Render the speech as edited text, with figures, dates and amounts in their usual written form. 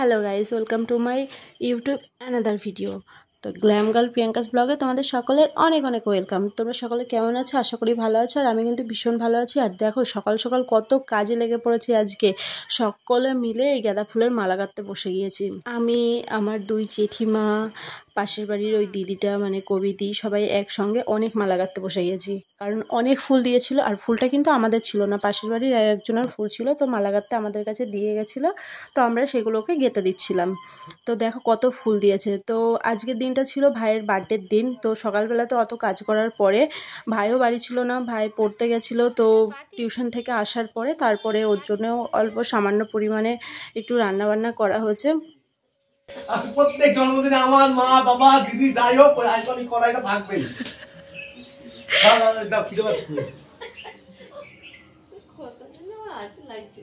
Hello guys, welcome to my YouTube another video. তো glam girl Priyanka's ব্লগে তোমাদের সকলের অনেক অনেক ওয়েলকাম। তোমরা সকলে কেমন আছো? আশা করি ভালো আছো। আর আমি কিন্তু ভীষণ ভালো আছি। আর দেখো সকাল সকাল কত কাজে লেগে পড়েছি আজকে। সকলে মিলে এই গাঁদা ফুলের মালা গাঁথতে বসে গিয়েছি। আমি, আমার দুই জেঠিমা, পাশের বাড়ির ওই দিদিটা মানে কবিদি, সবাই একসঙ্গে অনেক মালা গাঁথতে বসে গিয়েছি। কারণ অনেক ফুল দিয়েছিল, আর ফুলটা কিন্তু আমাদের ছিল না, পাশের বাড়ির একজনের ফুল ছিল। তো মালা গাঁথতে আমাদের কাছে দিয়ে গেছিলো, তো আমরা সেগুলোকে গেঁথে দিচ্ছিলাম। তো দেখো কত ফুল দিয়েছে। তো আজকের দিনটা ছিল ভাইয়ের বার্থডের দিন। তো সকালবেলা তো অত কাজ করার পরে ভাইও বাড়ি ছিল না, ভাই পড়তে গেছিলো। তো টিউশন থেকে আসার পরে তারপরে ওর জন্যও অল্প সামান্য পরিমাণে একটু রান্নাবান্না করা হয়েছে। প্রত্যেক জন্মদিনে আমার মা বাবা দিদি যাই হোক আইকনিক কড়াইটা থাকবেই। দাও কি দেবো কত জন্য আজ লাগছে।